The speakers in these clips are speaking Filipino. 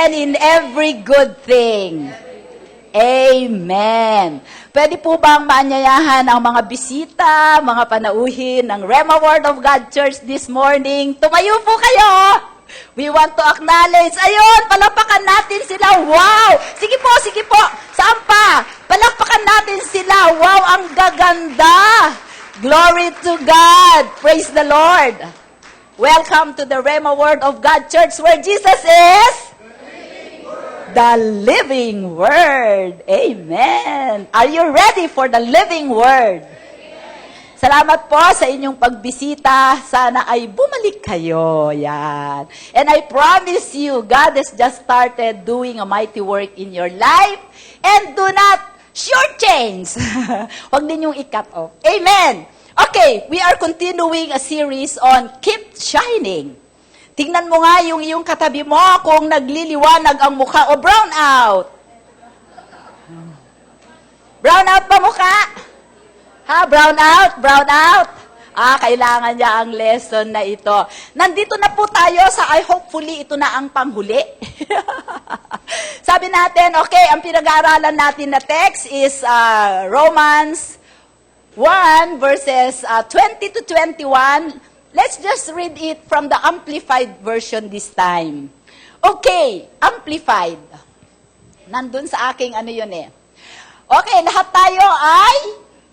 and in every good thing. Amen. Pwede po bang maanyayahan ang mga bisita, mga panauhin ng Rhema Word of God Church this morning? Tumayo po kayo! We want to acknowledge. Ayun, palakpakan natin sila. Wow! Sige po. Saan pa? Palakpakan natin sila. Wow, ang gaganda! Glory to God! Praise the Lord! Welcome to the Rhema Word of God Church where Jesus is the living Word. Amen. Are you ready for the living Word? Salamat po sa inyong pagbisita. Sana ay bumalik kayo. Yan. And I promise you, God has just started doing a mighty work in your life. And do not shortchange. Huwag ninyong i-cut off. Amen. Okay, we are continuing a series on Keep Shining. Tingnan mo nga yung iyong katabi mo kung nagliliwanag ang mukha o brown out. Brown out ba mukha? Ha, brown out? Brown out? Kailangan niya ang lesson na ito. Nandito na po tayo sa hopefully ito na ang panghuli. Sabi natin, okay, ang pinag-aaralan natin na text is Romans 1 verses 20 to 21. Let's just read it from the Amplified version this time. Okay, Amplified. Nandun sa aking yun eh. Okay, lahat tayo ay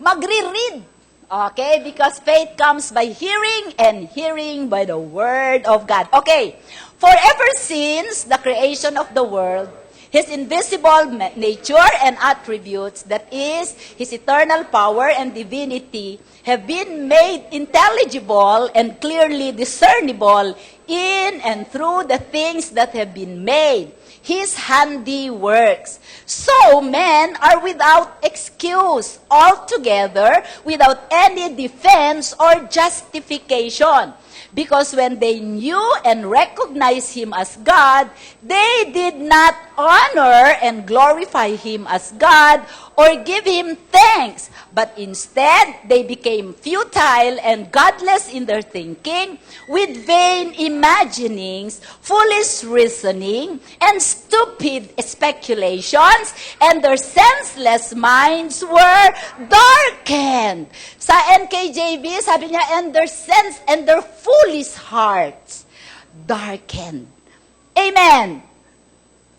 magre-read. Okay, because faith comes by hearing and hearing by the Word of God. Okay, for ever since the creation of the world, His invisible nature and attributes, that is, His eternal power and divinity, have been made intelligible and clearly discernible in and through the things that have been made, His handiworks. So men are without excuse, altogether without any defense or justification. Because when they knew and recognized Him as God, they did not honor and glorify Him as God or give Him thanks, but instead they became futile and godless in their thinking, with vain imaginings, foolish reasoning, and stupid speculations, and their senseless minds were darkened. Sa NKJV, sabi niya, and their foolish hearts darkened. Amen.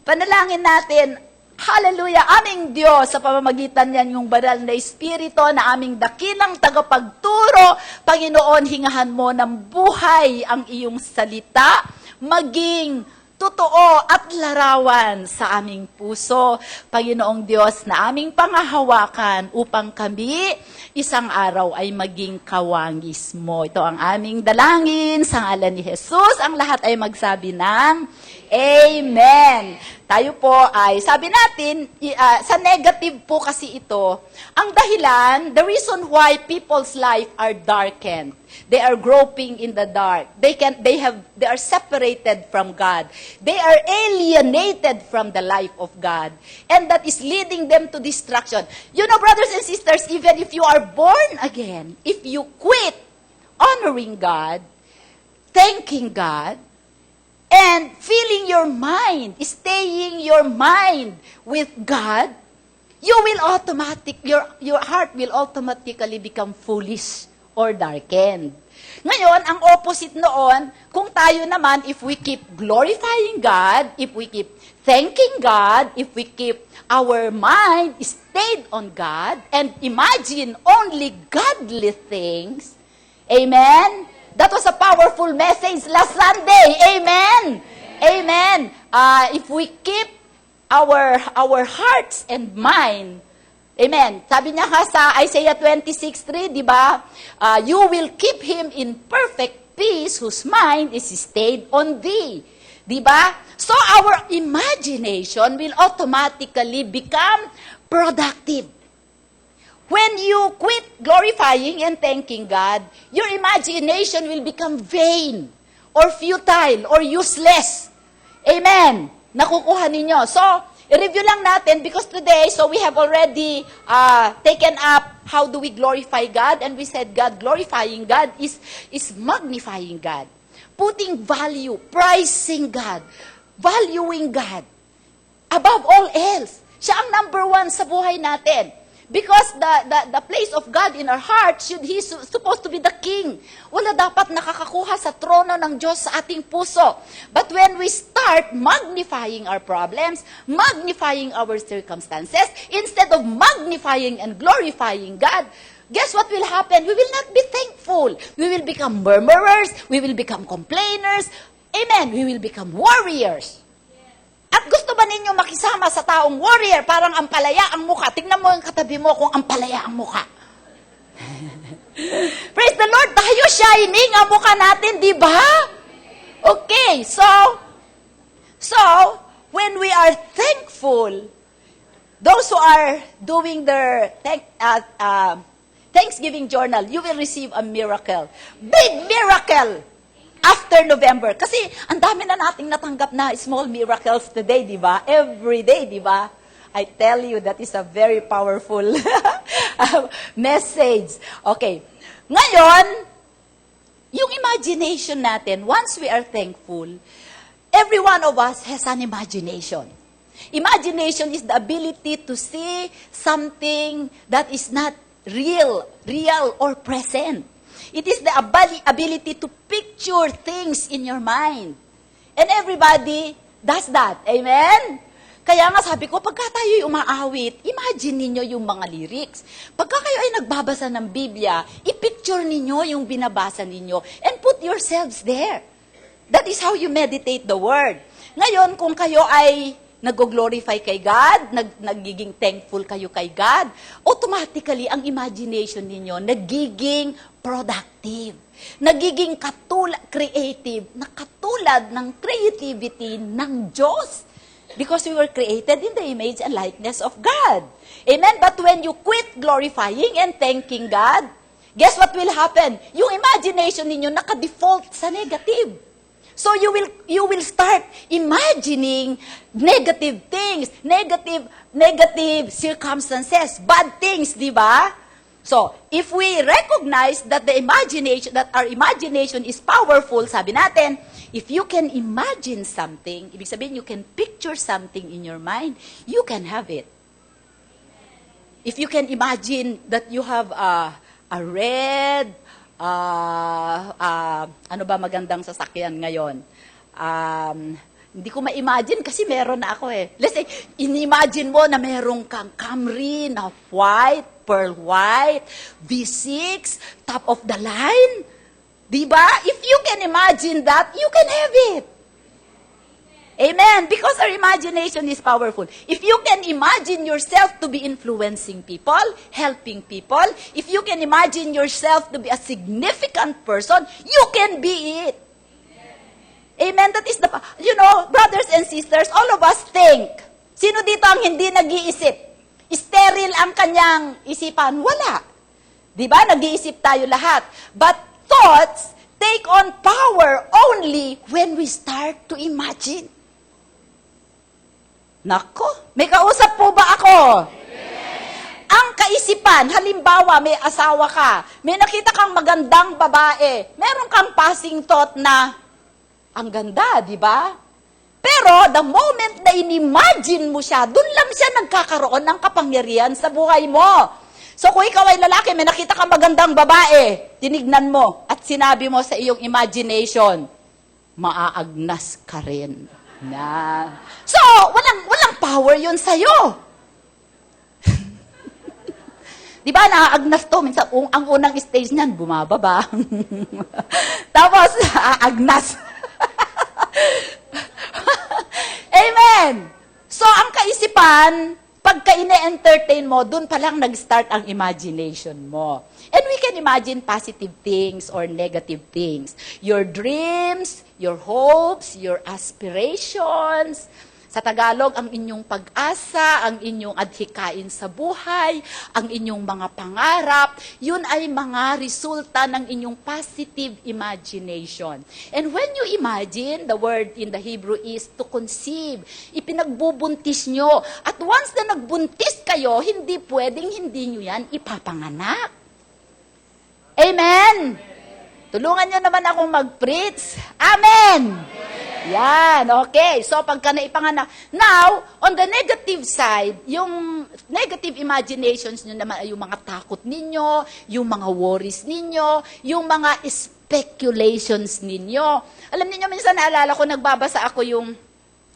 Panalangin natin, hallelujah, aming Diyos, sa pamamagitan niyan yung banal na Espiritu na aming dakilang tagapagturo, Panginoon, hingahan mo ng buhay ang iyong salita, maging totoo at larawan sa aming puso, Panginoong Diyos, na aming pangahawakan upang kami isang araw ay maging kawangis mo. Ito ang aming dalangin sa ngalan ni Jesus. Ang lahat ay magsabi ng Amen. Tayo po ay, sabi natin, sa negative po kasi ito, ang dahilan, the reason why people's life are darkened. They are groping in the dark. They are separated from God. They are alienated from the life of God. And that is leading them to destruction. You know, brothers and sisters, even if you are born again, if you quit honoring God, thanking God, and filling your mind, staying your mind with God, your heart will automatically become foolish or darkened. Ngayon, ang opposite noon, kung tayo naman, if we keep glorifying God, if we keep thanking God, if we keep our mind stayed on God, and imagine only godly things, amen? That was a powerful message last Sunday. Amen. Amen. If we keep our hearts and mind, amen. Sabi niya sa Isaiah 26:3, di ba? You will keep him in perfect peace whose mind is stayed on thee. Di ba? So our imagination will automatically become productive. When you quit glorifying and thanking God, your imagination will become vain or futile or useless. Amen. Nakukuha ninyo. So, i-review lang natin because today, so we have already taken up how do we glorify God, and we said glorifying God is magnifying God. Putting value, prizing God, valuing God above all else. Siya ang number one sa buhay natin. Because the place of God in our heart, He's supposed to be the King. Wala dapat nakakakuha sa trono ng Diyos sa ating puso. But when we start magnifying our problems, magnifying our circumstances, instead of magnifying and glorifying God, guess what will happen? We will not be thankful. We will become murmurers. We will become complainers. Amen. We will become warriors. At gusto ba ninyo makisama sa taong warrior, parang ampalaya ang mukha? Tingnan mo yung katabi mo kung ampalaya ang mukha. Praise the Lord, tayo shining ang mukha natin, di ba? Okay, so, when we are thankful, those who are doing their Thanksgiving journal, you will receive a miracle. Big miracle! After November. Kasi ang dami na nating natanggap na small miracles today, di ba? Every day, di ba? I tell you, that is a very powerful message. Okay. Ngayon, yung imagination natin, once we are thankful, every one of us has an imagination. Imagination is the ability to see something that is not real or present. It is the ability to picture things in your mind. And everybody does that. Amen? Kaya nga sabi ko, pagka tayo'y umaawit, imagine ninyo yung mga lyrics. Pagka kayo ay nagbabasa ng Biblia, ipicture ninyo yung binabasa ninyo and put yourselves there. That is how you meditate the Word. Ngayon, kung kayo ay nag-glorify kay God, nagiging thankful kayo kay God, automatically, ang imagination ninyo nagiging productive. Nagiging creative, na katulad ng creativity ng Diyos. Because we were created in the image and likeness of God. Amen? But when you quit glorifying and thanking God, guess what will happen? Yung imagination ninyo naka-default sa negative. So you will start imagining negative things, negative circumstances, bad things, di ba? So, if we recognize that our imagination is powerful, sabi natin, if you can imagine something, ibig sabihin you can picture something in your mind, you can have it. If you can imagine that you have a red, ano ba magandang sasakyan ngayon? Hindi ko ma-imagine kasi meron na ako eh. Let's say, in-imagine mo na meron kang Camry na white, pearl white, V6, top of the line. Diba? If you can imagine that, you can have it. Amen. Because our imagination is powerful. If you can imagine yourself to be influencing people, helping people, if you can imagine yourself to be a significant person, you can be it. Amen. That is brothers and sisters, all of us think. Sino dito ang hindi nag-iisip? Sterile ang kanyang isipan? Wala. Diba? Nag-iisip tayo lahat. But thoughts take on power only when we start to imagine. Nako, may kausap po ba ako? Yes. Ang kaisipan, halimbawa may asawa ka, may nakita kang magandang babae, meron kang passing thought na, ang ganda, di ba? Pero the moment na in-imagine mo siya, dun lang siya nagkakaroon ng kapangyarihan sa buhay mo. So kung ikaw ay lalaki, may nakita kang magandang babae, tinignan mo at sinabi mo sa iyong imagination, maaagnas ka rin. Na. So, walang power yun sa'yo. Di ba, naaagnas to. Minsan, ang unang stage niyan, bumababa. Tapos, aagnas. Amen. So, ang kaisipan, pagka ine-entertain mo, dun pa lang nag-start ang imagination mo. And we can imagine positive things or negative things. Your dreams, your hopes, your aspirations. Sa Tagalog, ang inyong pag-asa, ang inyong adhikain sa buhay, ang inyong mga pangarap, yun ay mga resulta ng inyong positive imagination. And when you imagine, the word in the Hebrew is to conceive. Ipinagbubuntis nyo. At once na nagbuntis kayo, hindi pwedeng hindi nyo yan ipapanganak. Amen? Tulungan nyo naman akong mag-preach. Amen! Yan, okay. So, pagka naipanganak. Now, on the negative side, yung negative imaginations nyo naman ay yung mga takot ninyo, yung mga worries ninyo, yung mga speculations ninyo. Alam niyo minsan naalala ko, nagbabasa ako yung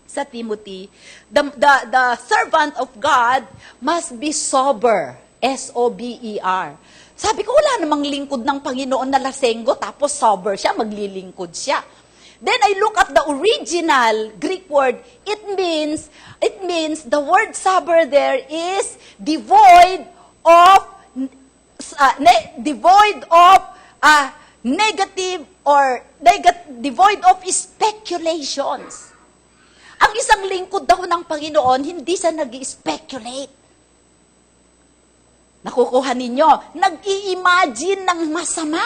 sa Timothy, the servant of God must be sober. S-O-B-E-R. Sabi ko, wala namang lingkod ng Panginoon na lasenggo, tapos sober siya, maglilingkod siya. Then I look at the original Greek word, it means the word sober there is devoid of negative or devoid of speculations. Ang isang lingkod daw ng Panginoon, hindi siya nag-speculate. Nakukuha ninyo, nag-i-imagine ng masama.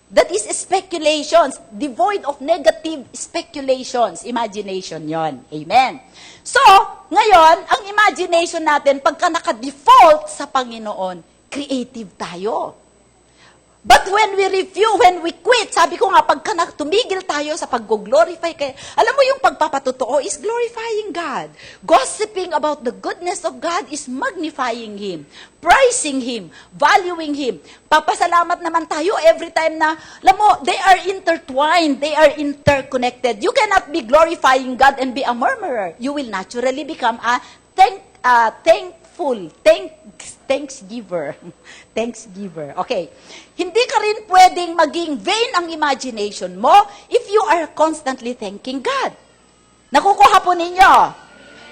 That is speculations, devoid of negative speculations. Imagination yon. Amen. So, ngayon, ang imagination natin, pagka naka-default sa Panginoon, creative tayo. But when we review, when we quit, sabi ko nga, pagka tumigil tayo sa pag-glorify kay, alam mo yung pagpapatotoo is glorifying God. Gossiping about the goodness of God is magnifying Him, praising Him, valuing Him. Papasalamat naman tayo every time na, alam mo, they are intertwined, they are interconnected. You cannot be glorifying God and be a murmurer. You will naturally become a thanksgiver. Okay. Hindi ka rin pwedeng maging vain ang imagination mo if you are constantly thanking God. Nakukuha po ninyo.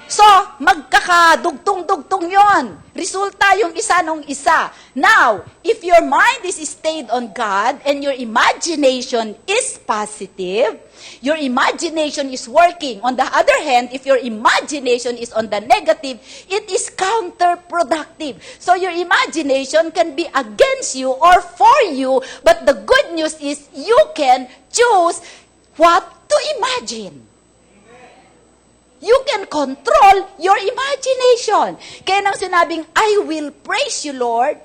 So, magkakadugtong-dugtong yon. Resulta yung isa nung isa. Now, if your mind is stayed on God and your imagination is positive, your imagination is working. On the other hand, if your imagination is on the negative, it is counterproductive. So, your imagination can be against you or for you, but the good news is you can choose what to imagine. You can control your imagination. Kaya nang sinabing, I will praise you, Lord,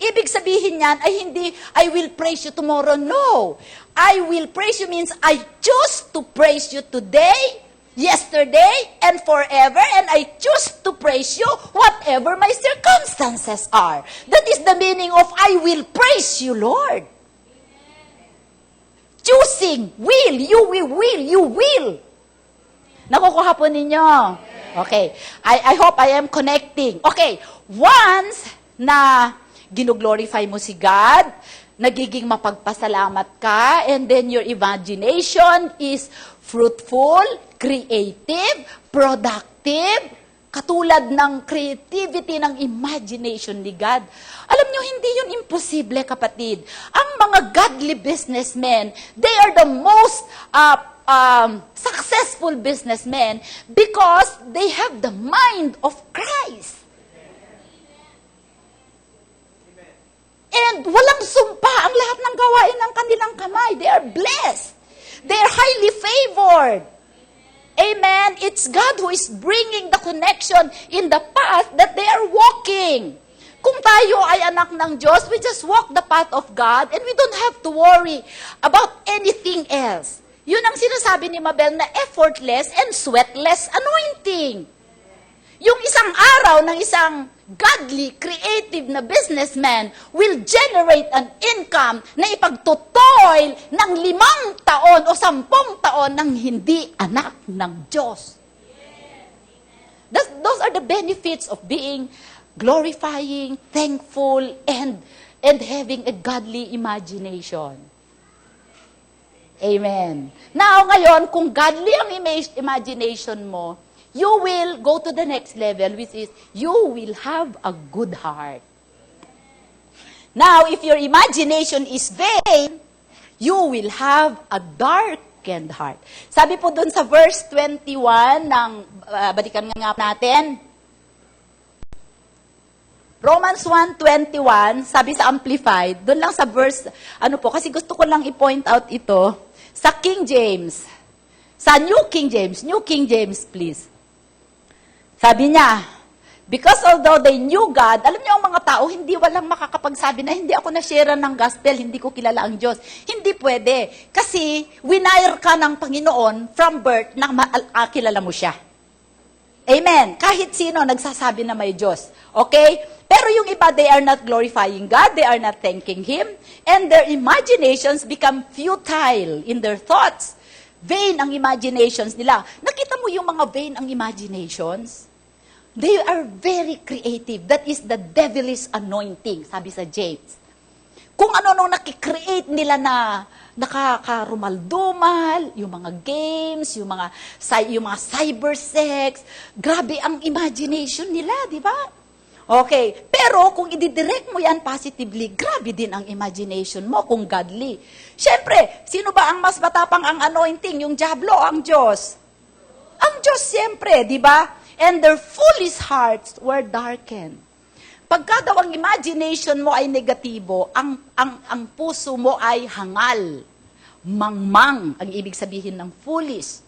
ibig sabihin niyan ay hindi, I will praise you tomorrow. No. I will praise you means I choose to praise you today, yesterday, and forever, and I choose to praise you whatever my circumstances are. That is the meaning of I will praise you, Lord. Choosing, will, you will. Nakukuha po ninyo? Okay. I hope I am connecting. Okay. Once na gino-glorify mo si God, nagiging mapagpasalamat ka, and then your imagination is fruitful, creative, productive, katulad ng creativity ng imagination ni God. Alam nyo, hindi yun imposible, kapatid. Ang mga godly businessmen, they are the most successful businessmen because they have the mind of Christ. And walang sumpa ang lahat ng gawain ng kanilang kamay. They are blessed. They are highly favored. Amen. It's God who is bringing the connection in the path that they are walking. Kung tayo ay anak ng Diyos, we just walk the path of God and we don't have to worry about anything else. Yun ang sinasabi ni Mabel na effortless and sweatless anointing. Yung isang araw ng isang godly, creative na businessman will generate an income na ipagtutoil ng 5 taon o 10 taon ng hindi anak ng Diyos. Those are the benefits of being glorifying, thankful, and having a godly imagination. Amen. Now, ngayon, kung godly ang imagination mo, you will go to the next level, which is, you will have a good heart. Now, if your imagination is vain, you will have a darkened heart. Sabi po dun sa verse 21 ng, balikan nga natin, Romans 1:21, sabi sa Amplified, doon lang sa verse, kasi gusto ko lang i-point out ito, sa King James, sa New King James, please. Sabi niya, Because although they knew God, alam niyo ang mga tao, hindi walang makakapagsabi na hindi ako na-share ng gospel, hindi ko kilala ang Diyos. Hindi pwede. Kasi winire ka ng Panginoon from birth na kilala mo siya. Amen. Kahit sino nagsasabi na may Diyos. Okay? Pero yung iba, they are not glorifying God, they are not thanking Him, and their imaginations become futile in their thoughts. Vain ang imaginations nila. Nakita mo yung mga vain ang imaginations? They are very creative. That is the devilish anointing, sabi sa James. Kung ano-ano nakikreate nila na nakakarumaldumal, yung mga games, yung mga cyber sex, grabe ang imagination nila, di ba? Okay, pero kung ididirect mo yan positively, grabe din ang imagination mo kung godly. Siyempre, sino ba ang mas matapang ang anointing? Yung diablo o ang Diyos? Ang Diyos siyempre, di ba? And their foolish hearts were darkened. Pagka daw ang imagination mo ay negatibo, ang puso mo ay hangal. Mangmang ang ibig sabihin ng foolish.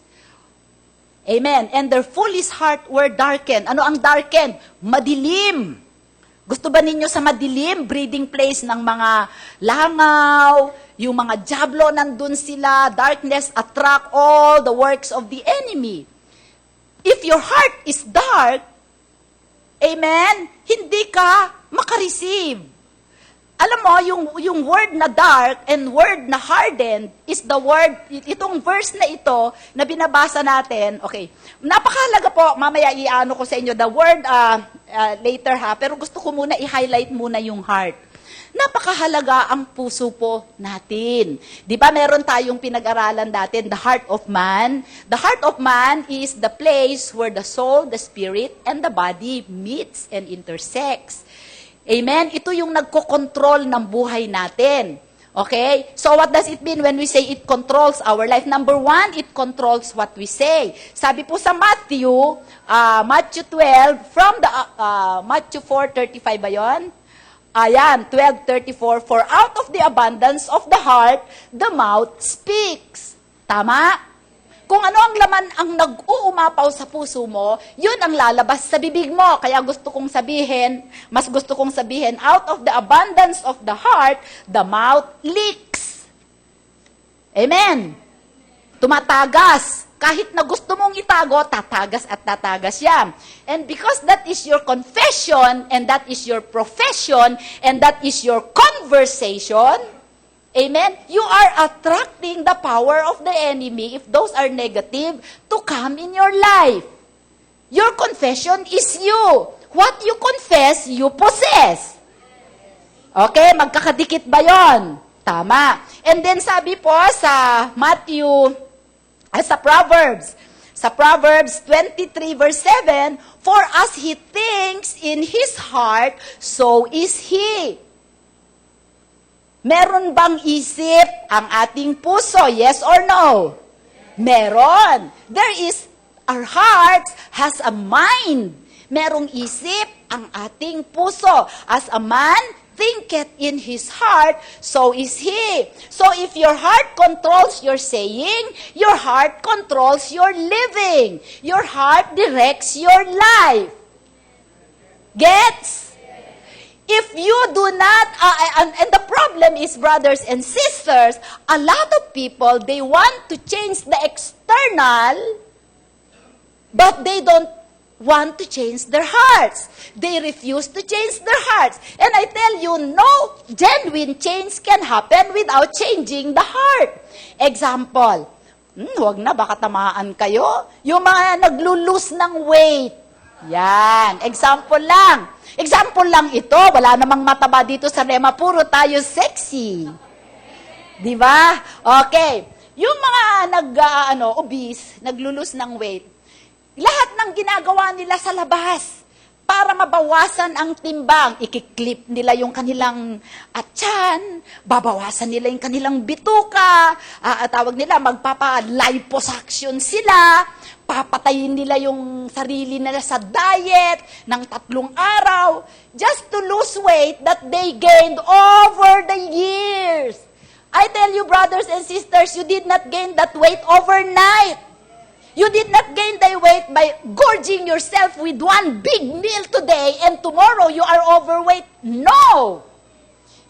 Amen. And their foolish heart were darkened. Ano ang darkened? Madilim. Gusto ba ninyo sa madilim? Breeding place ng mga langaw, yung mga diablo nandun sila, darkness attract all the works of the enemy. If your heart is dark, amen, hindi ka makareceive. Alam mo, yung word na dark and word na hardened is the word, itong verse na ito, na binabasa natin, okay, napakahalaga po, mamaya iano ko sa inyo, the word later ha, pero gusto ko muna i-highlight muna yung heart. Napakahalaga ang puso po natin. Di ba meron tayong pinag-aralan natin, the heart of man? The heart of man is the place where the soul, the spirit, and the body meets and intersects. Amen? Ito yung nagko-control ng buhay natin. Okay? So what does it mean when we say it controls our life? Number one, it controls what we say. Sabi po sa Matthew 12, from the Matthew 4:35 ba yun? Ayan, 12:34, for out of the abundance of the heart, the mouth speaks. Tama? Kung ano ang laman ang nag-uumapaw sa puso mo, yun ang lalabas sa bibig mo. Kaya mas gusto kong sabihin, out of the abundance of the heart, the mouth leaks. Amen. Tumatagas. Kahit na gusto mong itago, tatagas at tatagas yan. And because that is your confession, and that is your profession, and that is your conversation, amen, you are attracting the power of the enemy, if those are negative, to come in your life. Your confession is you. What you confess, you possess. Okay, magkakadikit ba yon? Tama. And then sabi po sa sa Proverbs 23 verse 7, for as he thinks in his heart, so is he. Meron bang isip ang ating puso? Yes or no? Meron. Our heart has a mind. Merong isip ang ating puso. As a man thinketh in his heart, so is he. So if your heart controls your saying, your heart controls your living. Your heart directs your life. Gets? If you do not, and the problem is, brothers and sisters, a lot of people, they want to change the external, but they don't want to change their hearts. They refuse to change their hearts. And I tell you, no genuine change can happen without changing the heart. Example, huwag na, baka tamaan kayo. Yung mga naglo-lose ng weight. Yan, example lang. Example lang ito, wala namang mataba dito sa Rema, puro tayo sexy. Di ba? Okay. Yung mga obese, naglulus ng weight, lahat ng ginagawa nila sa labas para mabawasan ang timbang. Ikiklip nila yung kanilang atyan, babawasan nila yung kanilang bituka, tawag nila, magpapa-liposuction sila, papatayin nila yung sarili nila sa diet ng 3 araw just to lose weight that they gained over the years. I tell you, brothers and sisters, you did not gain that weight overnight. You did not gain thy weight by gorging yourself with one big meal today and tomorrow you are overweight. No!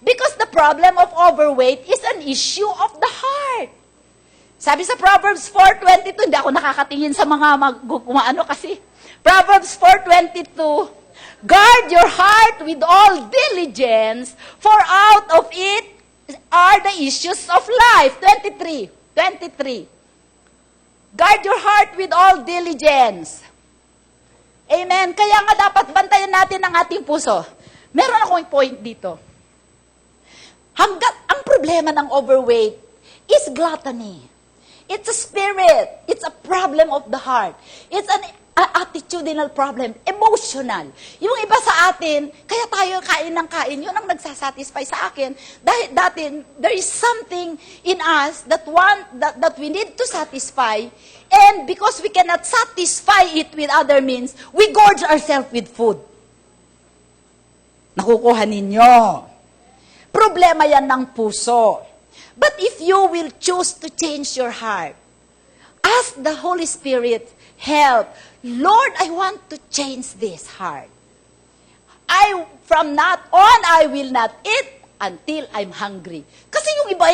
Because the problem of overweight is an issue of the heart. Sabi sa Proverbs 4:22, hindi ako nakakatingin sa mga ano kasi. Proverbs 4:22, guard your heart with all diligence, for out of it are the issues of life. 23. Guard your heart with all diligence. Amen. Kaya nga dapat bantayan natin ang ating puso. Meron akong point dito. Ang problema ng overweight is gluttony. It's a spirit. It's a problem of the heart. It's an attitudinal problem, emotional. Yung iba sa atin, kaya tayo kain ng kain, yun ang nagsasatisfy sa akin. Dahil dati, there is something in us that we need to satisfy, and because we cannot satisfy it with other means, we gorge ourselves with food. Nakukuha ninyo. Problema yan ng puso. But if you will choose to change your heart, ask the Holy Spirit help. Lord, I want to change this heart. From now on, I will not eat until I'm hungry. Kasi yung iba,